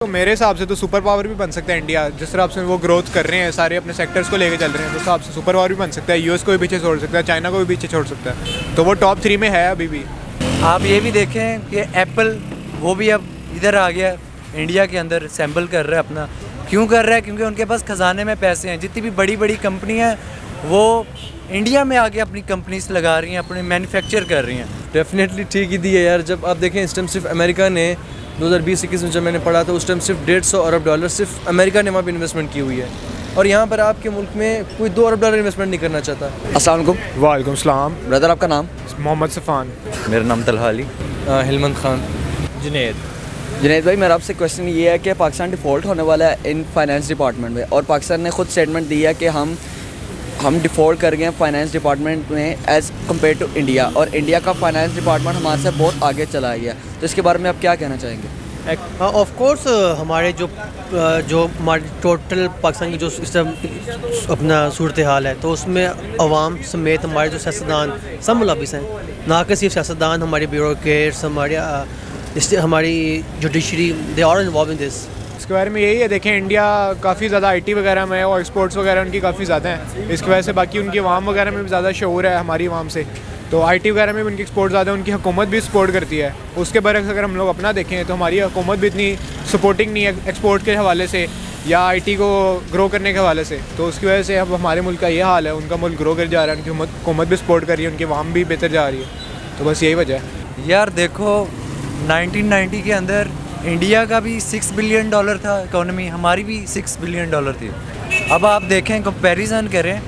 तो मेरे हिसाब से तो सुपर पावर भी बन सकता है इंडिया। जिस तरह से वो ग्रोथ कर रहे हैं, सारे अपने सेक्टर्स को लेके चल रहे हैं, तो हिसाब से सुपर पावर भी बन सकता है। यूएस को भी पीछे छोड़ सकता है, चाइना को भी पीछे छोड़ सकता है, तो वो टॉप 3 में है अभी भी। आप ये भी देखें कि एप्पल वो भी अब इधर आ गया, इंडिया के अंदर सैम्पल कर रहा है अपना। क्यों कर रहा है? क्योंकि उनके पास ख़जाने में पैसे हैं। जितनी भी बड़ी बड़ी कंपनी हैं वो इंडिया में आके अपनी कंपनीज लगा रही हैं, अपने मैन्युफैक्चर कर रही हैं। डेफिनेटली ठीक ही दी है यार। जब आप देखें इस टाइम सिर्फ अमेरिका ने 2020-21 में जब मैंने पढ़ा था, उस टाइम सिर्फ $150 अरब सिर्फ अमेरिका ने वहाँ पे इन्वेस्टमेंट की हुई है, और यहाँ पर आपके मुल्क में कोई $2 अरब इन्वेस्टमेंट नहीं करना चाहता। अस्सलाम वालेकुम। वालेकुम सलाम। ब्रदर आपका नाम? मोहम्मद सफ़ान। मेरा नाम तलहा अली। हिलमंद खान। जुनैद भाई, मेरा आपसे क्वेश्चन ये है कि पाकिस्तान डिफ़ॉल्ट होने वाला है इन फाइनेंस डिपार्टमेंट में, और पाकिस्तान ने खुद स्टेटमेंट दी है कि हम डिफ़ॉल्ट कर गए हैं फाइनेंस डिपार्टमेंट में एज़ कम्पेयर टू इंडिया, और इंडिया का फाइनेंस डिपार्टमेंट हमारे से बहुत आगे चला गया। तो इसके बारे में आप क्या कहना चाहेंगे? ऑफ कोर्स हमारे जो हमारे टोटल पाकिस्तान की जो सिस्टम अपना सूरत हाल है, तो उसमें अवाम समेत हमारे जो सियासतदान सब मुलविस हैं। ना कि सिर्फ सियासतदान, हमारे ब्यूरोक्रेट्स, हमारी judiciary, they are involve in this. इसके बारे में यही है, देखें इंडिया काफ़ी ज़्यादा आईटी वगैरह में है और एक्सपोर्ट्स वगैरह उनकी काफ़ी ज़्यादा हैं। इसकी वजह से बाकी उनकी अवाम वगैरह में भी ज़्यादा शऊर है हमारी अवाम से, तो आईटी वगैरह में भी उनकी एक्सपोर्ट ज़्यादा है, उनकी हुकूमत भी सपोर्ट करती है। उसके बरक्स अगर हम लोग अपना देखें तो हमारी हुकूमत भी इतनी सपोर्टिंग नहीं है एक्सपोर्ट के हवाले से या आईटी को ग्रो करने के हवाले से। तो उसकी वजह से अब हमारे मुल्क का ये हाल है, उनका मुल्क ग्रो कर जा रहा है, उनकी हुकूमत भी सपोर्ट कर रही है, उनकी अवाम भी बेहतर जा रही है। तो बस यही वजह है यार देखो, 1990 के अंदर इंडिया का भी $6 बिलियन था इकोनॉमी, हमारी भी $6 बिलियन थी। अब आप देखें, कंपैरिजन करें,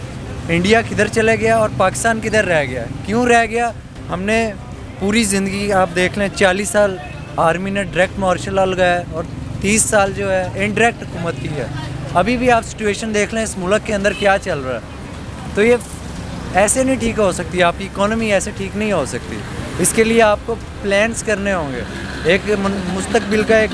इंडिया किधर चला गया और पाकिस्तान किधर रह गया। क्यों रह गया? हमने पूरी ज़िंदगी आप देख लें, 40 साल आर्मी ने डायरेक्ट मार्शल लॉ लगाया और 30 साल जो है इनडायरेक्ट हुकूमत की है। अभी भी आप सिचुएशन देख लें इस मुल्क के अंदर क्या चल रहा है, तो ये ऐसे नहीं ठीक हो सकती, आपकी इकोनॉमी ऐसे ठीक नहीं हो सकती। इसके लिए आपको प्लान्स करने होंगे, एक मुस्तकबिल का एक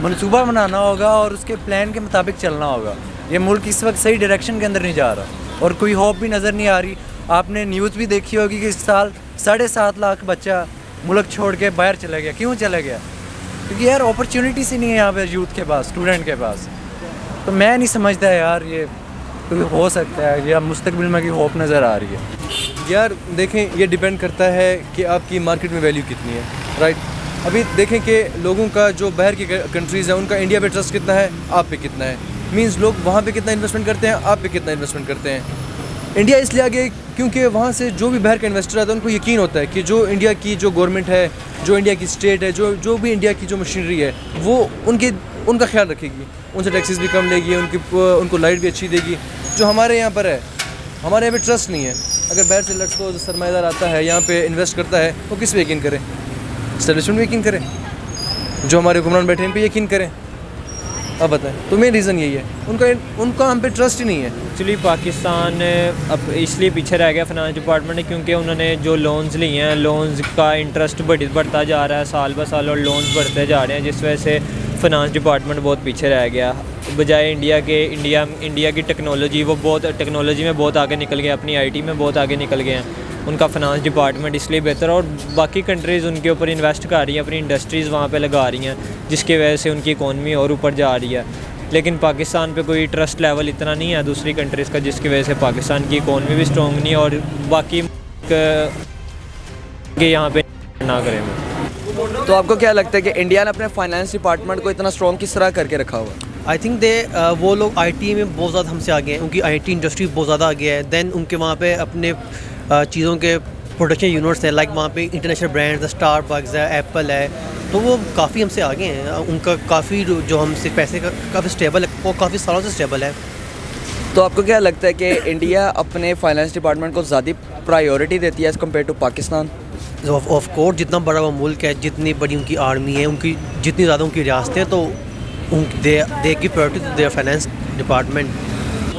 मंसूबा बनाना होगा और उसके प्लान के मुताबिक चलना होगा। ये मुल्क इस वक्त सही डायरेक्शन के अंदर नहीं जा रहा और कोई होप भी नज़र नहीं आ रही। आपने न्यूज़ भी देखी होगी कि इस साल 7.5 लाख बच्चा मुल्क छोड़ के बाहर चला गया। क्यों चला गया? क्योंकि यार अपॉर्चुनिटीज़ ही नहीं है यहाँ पे यूथ के पास, स्टूडेंट के पास। तो मैं नहीं समझता यार ये कोई हो सकता है या मुस्तकबिल में की होप नज़र आ रही है। यार देखें, ये डिपेंड करता है कि आपकी मार्केट में वैल्यू कितनी है, राइट। अभी देखें कि लोगों का जो बाहर की कंट्रीज़ हैं उनका इंडिया पे ट्रस्ट कितना है, आप पे कितना है। मींस लोग वहाँ पे कितना इन्वेस्टमेंट करते हैं, आप पे कितना इन्वेस्टमेंट करते हैं। इंडिया इसलिए आगे क्योंकि वहाँ से जो भी बाहर का इन्वेस्टर आता है उनको यकीन होता है कि जो इंडिया की जो गवर्नमेंट है, जो इंडिया की स्टेट है, जो भी इंडिया की जो मशीनरी है, वो उनका ख्याल रखेगी, उनसे टैक्सेस भी कम लेगी, उनको लाइट भी अच्छी देगी। जो हमारे यहाँ पर है, हमारे यहाँ पे ट्रस्ट नहीं है। अगर बाहर से लड़कों जो सरमाएदार आता है यहाँ पे इन्वेस्ट करता है, वो किस पे यकीन करें? एस्टेब्लिशमेंट पे यकीन करें, जो हमारे हुक्मरान बैठे हैं इन पे यकीन करें। अब बताएं, तो मेन रीज़न यही है, उनका हम पे ट्रस्ट ही नहीं है। एक्चुअली पाकिस्तान अब इसलिए पीछे रह गया फाइनेंस डिपार्टमेंट, क्योंकि उन्होंने जो लोन्स लिए हैं, लोन्स का इंटरेस्ट बढ़ता जा रहा है साल ब साल, और लोन्स बढ़ते जा रहे हैं, जिस वजह से फाइनेंस डिपार्टमेंट बहुत पीछे रह गया। बजाय इंडिया की टेक्नोलॉजी, वो बहुत टेक्नोलॉजी में बहुत आगे निकल गए, अपनी आईटी में बहुत आगे निकल गए हैं। उनका फाइनेंस डिपार्टमेंट इसलिए बेहतर, और बाकी कंट्रीज़ उनके ऊपर इन्वेस्ट कर रही हैं, अपनी इंडस्ट्रीज़ वहाँ पे लगा रही हैं, जिसकी वजह से उनकी इकॉनमी और ऊपर जा रही है। लेकिन पाकिस्तान पे कोई ट्रस्ट लेवल इतना नहीं है दूसरी कंट्रीज़ का, जिसकी वजह से पाकिस्तान की इकॉनमी भी स्ट्रॉन्ग नहीं है और बाकी के यहाँ पे ना करें। तो आपको क्या लगता है कि इंडिया ने अपने फाइनेंस डिपार्टमेंट को इतना स्ट्रॉन्ग किस तरह करके रखा हुआ है? आई थिंक वो लोग आईटी में बहुत ज़्यादा हमसे आगे हैं, उनकी आईटी इंडस्ट्री बहुत ज़्यादा आगे है। देन उनके वहाँ पे अपने चीज़ों के प्रोडक्शन यूनिट्स हैं, लाइक वहाँ पे इंटरनेशनल ब्रांड्स, स्टारबक्स है, एप्पल है, तो वो काफ़ी हमसे आगे हैं। उनका काफ़ी जो हमसे पैसे का काफ़ी स्टेबल है, वो काफ़ी सालों से स्टेबल है। तो आपको क्या लगता है कि इंडिया अपने फाइनेंस डिपार्टमेंट को ज़्यादा प्रायोरिटी देती है as compare to Pakistan? Of course, जितना बड़ा वो मुल्क है, जितनी बड़ी उनकी आर्मी है, उनकी जितनी ज़्यादा उनकी रियासतें हैं, तो दे की priority to their finance department.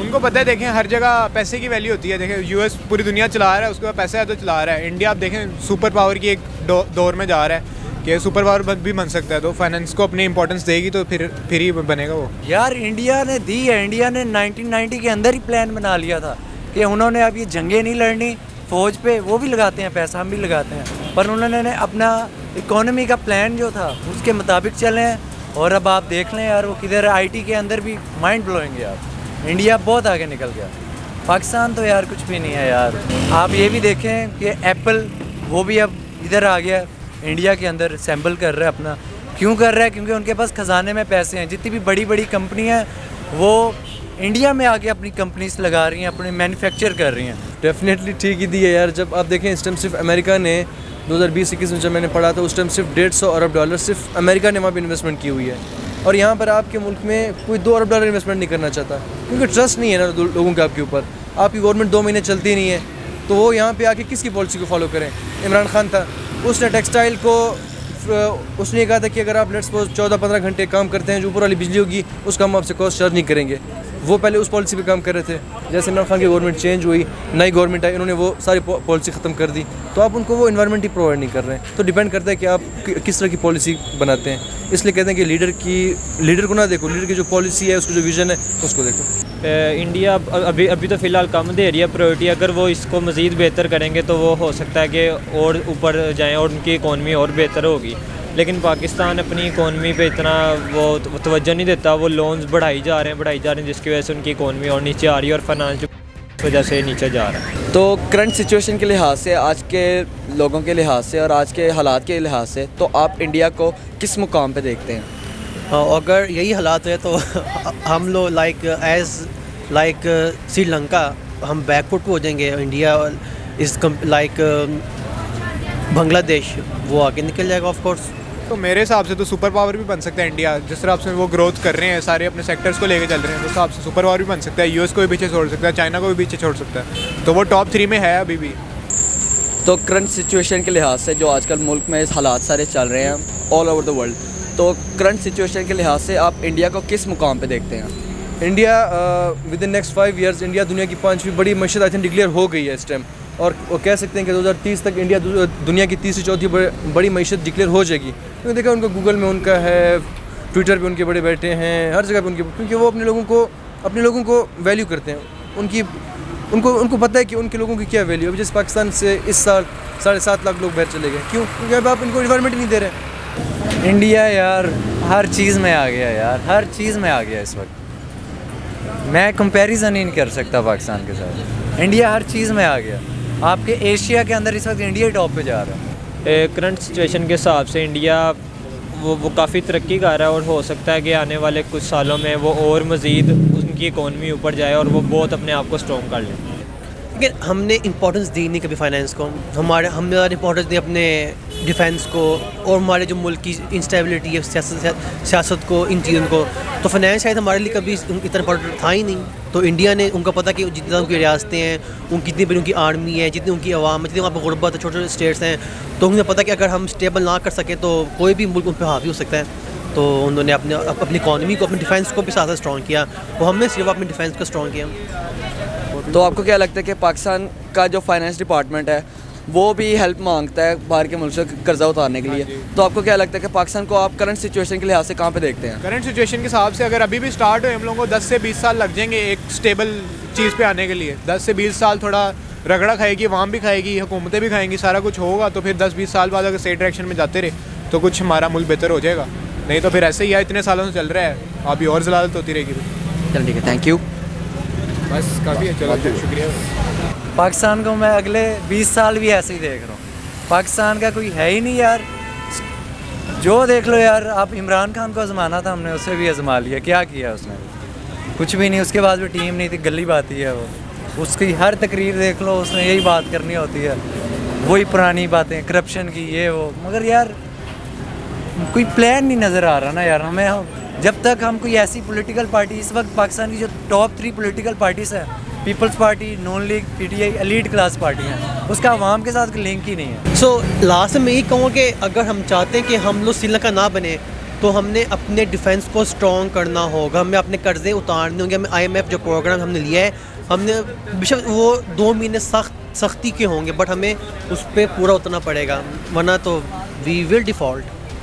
उनको पता है, देखें हर जगह पैसे की वैल्यू होती है। देखें यूएस पूरी दुनिया चला रहा है, उसके बाद पैसा है तो चला रहा है। इंडिया आप देखें सुपर पावर की एक दौर में जा रहा है कि सुपर पावर भी बन सकता है, तो फाइनेंस को अपनी इंपॉर्टेंस देगी तो फिर ही बनेगा वो। यार इंडिया ने दी है, इंडिया ने 1990 के अंदर ही प्लान बना लिया था कि उन्होंने अब ये जंगें नहीं लड़नी, फ़ौज पे वो भी लगाते हैं पैसा, हम भी लगाते हैं, पर उन्होंने अपना इकोनॉमी का प्लान जो था उसके मुताबिक चले हैं और अब आप देख लें यार वो किधर आईटी के अंदर भी माइंड ब्लोइंग है यार। इंडिया बहुत आगे निकल गया, पाकिस्तान तो यार कुछ भी नहीं है यार। आप ये भी देखें कि एप्पल वो भी अब इधर आ गया, इंडिया के अंदर असेंबल कर रहा है अपना। क्यों कर रहा है? क्योंकि उनके पास ख़जाने में पैसे हैं। जितनी भी बड़ी बड़ी कंपनियाँ हैं वो इंडिया में आके अपनी कंपनीज लगा रही हैं, अपने मैन्युफैक्चर कर रही हैं। डेफिनेटली ठीक ही दी है यार। जब आप देखें इस टाइम सिर्फ अमेरिका ने 2020-21 में जब मैंने पढ़ा था उस टाइम सिर्फ $150 अरब सिर्फ अमेरिका ने वहाँ पे इन्वेस्टमेंट की हुई है। और यहाँ पर आपके मुल्क में कोई $2 अरब इन्वेस्टमेंट नहीं करना चाहता, क्योंकि ट्रस्ट नहीं है ना लोगों का आपके ऊपर। आपकी गवर्नमेंट 2 महीने चलती नहीं है, तो वो यहाँ पे आके किसकी पॉलिसी को फॉलो करें? इमरान खान था, उसने टेक्सटाइल को उसने कहा था कि अगर आप लेट्स सपोज 14-15 घंटे काम करते हैं जो ऊपर वाली बिजली होगी उसका हम आपसे कॉस्ट चार्ज नहीं करेंगे। वो पहले उस पॉलिसी पे काम कर रहे थे। जैसे इमरान खान की गवर्नमेंट चेंज हुई, नई गवर्नमेंट आई, इन्होंने वो सारी पॉलिसी ख़त्म कर दी, तो आप उनको वो इन्वायरमेंट ही प्रोवाइड नहीं कर रहे हैं। तो डिपेंड करता है कि आप किस तरह की पॉलिसी बनाते हैं। इसलिए कहते हैं कि लीडर को ना देखो, लीडर की जो पॉलिसी है उसकी जो विजन है उसको देखो। इंडिया अभी तो फ़िलहाल कम दे रही है प्रायोरिटी। अगर वो इसको मज़ीद बेहतर करेंगे तो वो हो सकता है कि और ऊपर जाएँ और उनकी इकॉनमी और बेहतर होगी। लेकिन पाकिस्तान अपनी इकॉनमी पे इतना वो तवज्जो नहीं देता, वो लोन्स बढ़ाई जा रहे हैं जिसकी वजह से उनकी इकॉनमी और नीचे आ रही है और फाइनेंस की वजह से नीचे जा रहा है। तो करंट सिचुएशन के लिहाज से, आज के लोगों के लिहाज से और आज के हालात के लिहाज से, तो आप इंडिया को किस मुकाम पे देखते हैं? अगर यही हालात है तो हम लोग लाइक श्रीलंका हम बैकफुट पे हो जाएंगे। इंडिया इस बांग्लादेश वो आगे निकल जाएगा ऑफ कोर्स। तो मेरे हिसाब से तो सुपर पावर भी बन सकता है इंडिया। जिस तरह से वो ग्रोथ कर रहे हैं, सारे अपने सेक्टर्स को लेके चल रहे हैं, तो हिसाब से सुपर पावर भी बन सकता है। यूएस को भी पीछे छोड़ सकता है, चाइना को भी पीछे छोड़ सकता है, तो वो टॉप 3 में है अभी भी। तो करंट सिचुएशन के लिहाज से जो आजकल मुल्क में हालात सारे चल रहे हैं ऑल ओवर द वर्ल्ड, तो करंट सिचुएशन के लिहाज से आप इंडिया को किस मुकाम पे देखते हैं? India with in next 5 years India दुनिया की 5वीं बड़ी मईशत आई थिंक डिक्लेयर हो गई है इस टाइम। और वो कह सकते हैं कि 2030 तक इंडिया दुनिया की 3री-4थी बड़ी मईशत डिक्लेयर हो जाएगी। क्योंकि देखा उनका गूगल में उनका है, ट्विटर पे उनके बड़े बैठे हैं, हर जगह पे उनके, क्योंकि वो अपने लोगों को वैल्यू करते हैं। उनको पता है कि उनके लोगों की क्या वैल्यू है। जैसे पाकिस्तान से इस साल 7.5 लाख लोग बाहर चले गए, क्यों? क्योंकि अब आप इनको इन्वायरमेंट नहीं दे रहे। इंडिया यार हर चीज़ में आ गया यार, हर चीज़ में आ गया इस वक्त। मैं कंपैरिजन ही नहीं कर सकता पाकिस्तान के साथ। इंडिया हर चीज़ में आ गया। आपके एशिया के अंदर इस वक्त इंडिया टॉप पे जा रहा है। करंट सिचुएशन के हिसाब से इंडिया वो काफ़ी तरक्की कर रहा है और हो सकता है कि आने वाले कुछ सालों में वो और मज़ीद उनकी इकॉनमी ऊपर जाए और वो बहुत अपने आप को स्ट्रॉन्ग कर लें। लेकिन हमने इंपॉर्टेंस दी नहीं कभी फाइनेंस को। हमने ज़्यादा इंपॉर्टेंस दी अपने डिफेंस को और हमारे जो मुल्क की इंस्टेबिलिटी है, सियासत को, इन चीज़ों को। तो फाइनेंस शायद हमारे लिए कभी इतना इंपॉर्टेंट था ही नहीं। तो इंडिया ने, उनको पता कि जितना उनकी रियासतें हैं, जितनी बड़ी उनकी आर्मी है, जितनी उनकी आवाम है, जितनी वहाँ पर गुरबत है, छोटे छोटे स्टेट्स हैं, तो उन्हें पता कि अगर हम स्टेबल ना कर सकें तो कोई भी मुल्क उन पर हावी हो सकता है। तो उन्होंने अपनी इकॉनमी को, अपने डिफेंस को भी साथ स्ट्रॉन्ग किया। वो हमने सिर्फ अपने डिफेंस को स्ट्रॉन्ग किया। तो आपको क्या लगता है कि पाकिस्तान का जो फाइनेंस डिपार्टमेंट है वो भी हेल्प मांगता है बाहर के मुल्क से कर्जा उतारने के लिए, तो आपको क्या लगता है कि पाकिस्तान को आप करंट सिचुएशन के लिहाज से कहाँ पे देखते हैं? करंट सिचुएशन के हिसाब से अगर अभी भी स्टार्ट हो, हम लोगों को 10 से 20 साल लग जाएंगे एक स्टेबल चीज़ पे आने के लिए। 10 से 20 साल थोड़ा रगड़ा खाएगी, वाम भी खाएगी, हुकूमतें भी खाएंगी, सारा कुछ होगा। तो फिर 10-20 साल बाद अगर सही डायरेक्शन में जाते रहे तो कुछ हमारा मुल्क बेहतर हो जाएगा। नहीं तो फिर ऐसे ही है, इतने सालों से चल रहा है, अभी और ज़लालत होती रहेगी। चलो ठीक है, थैंक यू। बस काफ़ी है, चलो शुक्रिया। पाकिस्तान को मैं अगले 20 साल भी ऐसे ही देख रहा हूँ। पाकिस्तान का कोई है ही नहीं यार। जो देख लो यार, आप इमरान खान को आजमाना था, हमने उससे भी आजमा लिया, क्या किया उसने? कुछ भी नहीं। उसके बाद भी टीम नहीं थी, गली बात ही है वो। उसकी हर तकरीर देख लो, उसने यही बात करनी होती है, वही पुरानी बातें, करप्शन की, ये वो। मगर यार कोई प्लान नहीं नज़र आ रहा ना यार हमें। जब तक हम कोई ऐसी पॉलिटिकल पार्टी, इस वक्त पाकिस्तान की जो टॉप 3 पॉलिटिकल पार्टीज़ हैं, People's Party, Noon League, PTI, elite class party हैं, उसका अवाम के साथ लिंक ही नहीं है। सो लास्ट में यही कहूँ कि अगर हम चाहते हैं कि हम लोग श्रीलंका ना बने, तो हमने अपने डिफेंस को स्ट्रॉन्ग करना होगा। हमें अपने कर्जे उतारने होंगे। हमें IMF जो प्रोग्राम हमने लिया है, हमने बेशक वो 2 महीने सख्ती के होंगे, बट हमें उस पर पूरा उतरना पड़ेगा, वरना तो वी विल डिफ़ॉल्ट।